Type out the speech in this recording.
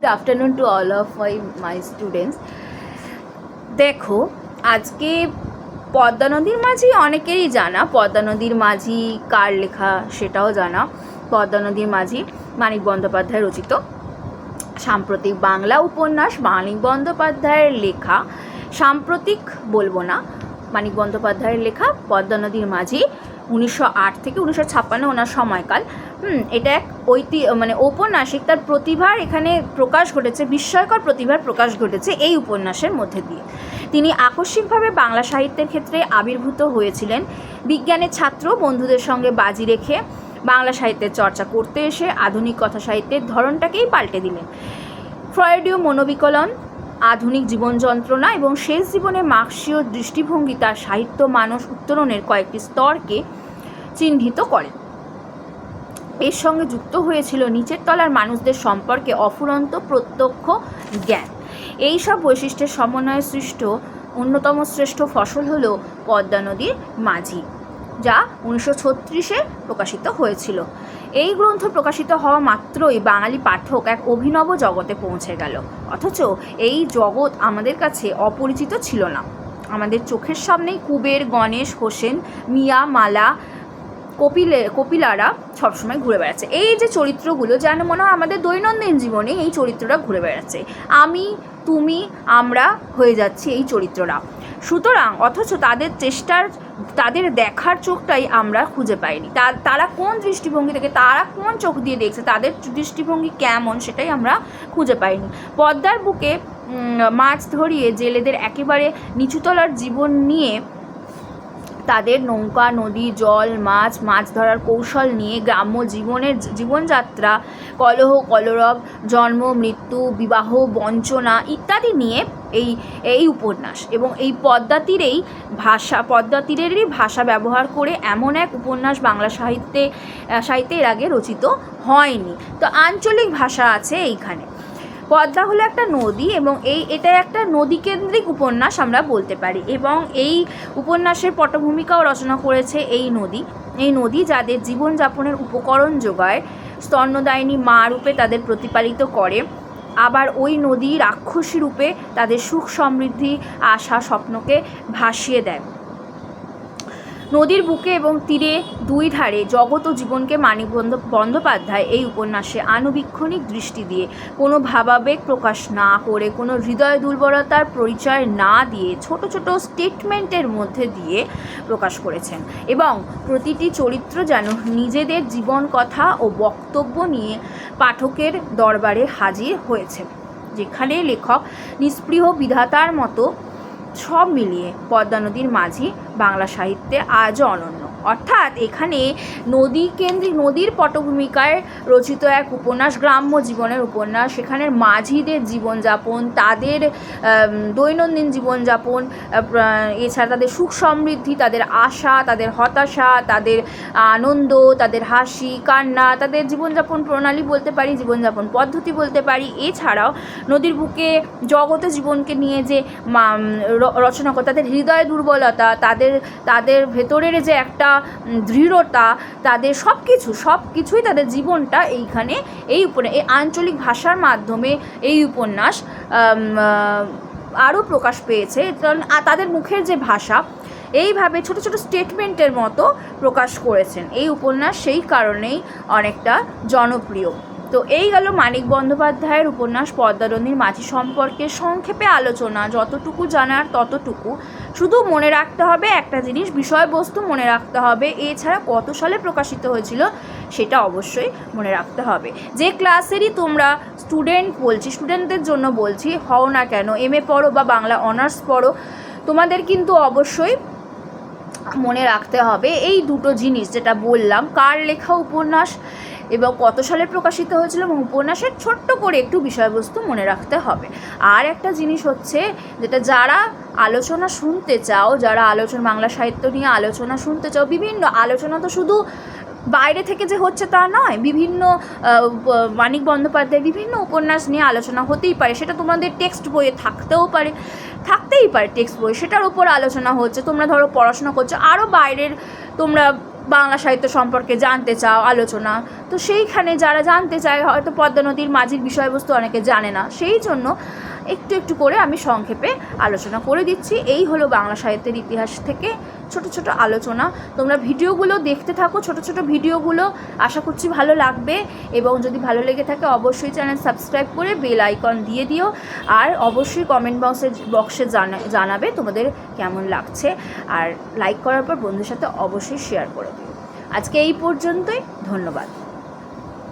Good afternoon to all of my students. দেখো আজকে পদ্মা নদীর মাঝি অনেকেরই জানা, পদ্মা নদীর মাঝি কার লেখা সেটাও জানা। পদ্মা নদীর মাঝি মানিক বন্দ্যোপাধ্যায় রচিত সাম্প্রতিক বাংলা উপন্যাস। মানিক বন্দ্যোপাধ্যায়ের লেখা, সাম্প্রতিক বলবো না, মানিক বন্দ্যোপাধ্যায়ের লেখা পদ্মা নদীর মাঝি 1908 থেকে 1956 ওনার সময়কাল। এটা এক ঔপন্যাসিক, তার প্রতিভার এখানে প্রকাশ ঘটেছে, বিস্ময়কর প্রতিভার প্রকাশ ঘটেছে এই উপন্যাসের মধ্যে দিয়ে। তিনি আকস্মিকভাবে বাংলা সাহিত্যের ক্ষেত্রে আবির্ভূত হয়েছিলেন। বিজ্ঞানের ছাত্র, বন্ধুদের সঙ্গে বাজি রেখে বাংলা সাহিত্যের চর্চা করতে এসে আধুনিক কথা সাহিত্যের ধরনটাকেই পাল্টে দিলেন। ফ্রয়েডীয় মনোবিকলন, আধুনিক জীবন যন্ত্রণা এবং শেষ জীবনে মার্ক্সীয় দৃষ্টিভঙ্গি তার সাহিত্য মানস উত্তরণের কয়েকটি স্তরকে চিহ্নিত করে। এর সঙ্গে যুক্ত হয়েছিল নিচের তলার মানুষদের সম্পর্কে অফুরন্ত প্রত্যক্ষ জ্ঞান। এই সব বৈশিষ্ট্যের সমন্বয়ে সৃষ্ট অন্যতম শ্রেষ্ঠ ফসল হলো পদ্মা নদীর মাঝি, যা 1936-এ প্রকাশিত হয়েছিল। এই গ্রন্থ প্রকাশিত হওয়া মাত্রই বাঙালি পাঠক এক অভিনব জগতে পৌঁছে গেল, অথচ এই জগৎ আমাদের কাছে অপরিচিত ছিল না। আমাদের চোখের সামনেই কুবের, গণেশ, হোসেন, মিয়া, মালা, কপিলারা সবসময় ঘুরে বেড়াচ্ছে। এই যে চরিত্রগুলো, যেন মনে হয় আমাদের দৈনন্দিন জীবনে এই চরিত্ররা ঘুরে বেড়াচ্ছে। আমি, তুমি, আমরা হয়ে যাচ্ছি এই চরিত্ররা। সুতরাং অথচ তাদের দেখার চোখটাই আমরা খুঁজে পাইনি। তারা কোন দৃষ্টিভঙ্গি থেকে, তারা কোন চোখ দিয়ে দেখছে, তাদের দৃষ্টিভঙ্গি কেমন, সেটাই আমরা খুঁজে পাইনি। পদ্মার বুকে মাছ ধরিয়ে জেলেদের একেবারে নিচুতলার জীবন নিয়ে, তাদের নৌকা, নদী, জল, মাছ ধরার কৌশল নিয়ে, গ্রাম্য জীবনযাত্রা, কলহ কলরব, জন্ম মৃত্যু, বিবাহ, বঞ্চনা ইত্যাদি নিয়ে এই উপন্যাস। এবং এই পদ্মা তীরেরই ভাষা ব্যবহার করে এমন এক উপন্যাস বাংলা সাহিত্যে এর আগে রচিত হয়নি। তো আঞ্চলিক ভাষা আছে এইখানে। পদ্মা হলো একটা নদী এবং এটা একটা নদীকেন্দ্রিক উপন্যাস আমরা বলতে পারি। এবং এই উপন্যাসের পটভূমিকাও রচনা করেছে এই নদী যাদের জীবনযাপনের উপকরণ যোগায়, স্তন্যদায়িনী মা রূপে তাদের প্রতিপালিত করে, আবার ওই নদী রাক্ষসী রূপে তাদের সুখ সমৃদ্ধি, আশা, স্বপ্নকে ভাসিয়ে দেয়। নদীর বুকে এবং তীরে দুই ধারে জগৎ ও জীবনকে মানিক বন্দ্যোপাধ্যায় এই উপন্যাসে আনুবীক্ষণিক দৃষ্টি দিয়ে, কোনো ভাবাবেগ প্রকাশ না করে, কোনো হৃদয় দুর্বলতার পরিচয় না দিয়ে, ছোট ছোট স্টেটমেন্টের মধ্যে দিয়ে প্রকাশ করেছেন। এবং প্রতিটি চরিত্র যেন নিজেদের জীবন কথা ও বক্তব্য নিয়ে পাঠকের দরবারে হাজির হয়েছে, যেখানে লেখক নিস্পৃহ বিধাতার মতো। সব মিলিয়ে পদ্মা নদীর মাঝি বাংলা সাহিত্যে আজও অনন্য। অর্থাৎ এখানে নদীর পটভূমিকায় রচিত এক উপন্যাস, গ্রাম্য জীবনের উপন্যাস। সেখানের মাঝিদের জীবনযাপন, তাদের দৈনন্দিন জীবনযাপন, এছাড়া তাদের সুখ সমৃদ্ধি, তাদের আশা, তাদের হতাশা, তাদের আনন্দ, তাদের হাসি কান্না, তাদের জীবনযাপন প্রণালী বলতে পারি, জীবনযাপন পদ্ধতি বলতে পারি। এছাড়াও নদীর বুকে জগতে জীবনকে নিয়ে যে রচনা করে, তাদের হৃদয় দুর্বলতা, তাদের ভেতরের যে একটা দৃঢ়তা, তাদের সব কিছুই তাদের জীবনটা এইখানে এই আঞ্চলিক ভাষার মাধ্যমে এই উপন্যাস আরও প্রকাশ পেয়েছে। কারণ তাদের মুখের যে ভাষা, এইভাবে ছোট ছোট স্টেটমেন্টের মতো প্রকাশ করেছেন এই উপন্যাস, সেই কারণেই অনেকটা জনপ্রিয়। তো এই গেল মানিক বন্দ্যোপাধ্যায়ের উপন্যাস পদ্মা নদীর মাঝি সম্পর্কে সংক্ষেপে আলোচনা। যতটুকু জানার ততটুকু। শুধু মনে রাখতে হবে একটা জিনিস, বিষয়বস্তু মনে রাখতে হবে। এছাড়া কত সালে প্রকাশিত হয়েছিল সেটা অবশ্যই মনে রাখতে হবে। যে ক্লাসেরই তোমরা স্টুডেন্টদের জন্য বলছি, হও না কেন, MA পড়ো বা বাংলা অনার্স পড়ো, তোমাদের কিন্তু অবশ্যই মনে রাখতে হবে এই দুটো জিনিস যেটা বললাম, কার লেখা উপন্যাস এবং কত সালে প্রকাশিত হয়েছিল, এবং উপন্যাসের ছোট্ট করে একটু বিষয়বস্তু মনে রাখতে হবে। আর একটা জিনিস হচ্ছে, যেটা যারা আলোচনা শুনতে চাও, বাংলা সাহিত্য নিয়ে আলোচনা শুনতে চাও, বিভিন্ন আলোচনা তো শুধু বাইরে থেকে যে হচ্ছে তা নয়, বিভিন্ন মানিক বন্দ্যোপাধ্যায় বিভিন্ন উপন্যাস নিয়ে আলোচনা হতেই পারে। সেটা তোমাদের টেক্সট বইয়ে থাকতেই পারে টেক্সট বই, সেটার উপর আলোচনা হচ্ছে। তোমরা ধরো পড়াশোনা করছো, আরও বাইরের তোমরা বাংলা সাহিত্য সম্পর্কে জানতে চাও আলোচনা, তো সেইখানে যারা জানতে চায়, হয়তো পদ্মা নদীর মাঝির বিষয়বস্তু অনেকে জানে না, সেই জন্য একটু একটু করে আমি সংক্ষেপে আলোচনা করে দিচ্ছি। এই হলো বাংলা সাহিত্যের ইতিহাস থেকে ছোট ছোট আলোচনা। তোমরা ভিডিওগুলো দেখতে থাকো, ছোট ছোট ভিডিওগুলো, আশা করছি ভালো লাগবে। এবং যদি ভালো লেগে থাকে অবশ্যই চ্যানেল সাবস্ক্রাইব করে বেল আইকন দিয়ে দিও। আর অবশ্যই কমেন্ট বক্সে জানাবে তোমাদের কেমন লাগছে। আর লাইক করার পর বন্ধুদের সাথে অবশ্যই শেয়ার করে দিও। আজকে এই পর্যন্তই, ধন্যবাদ।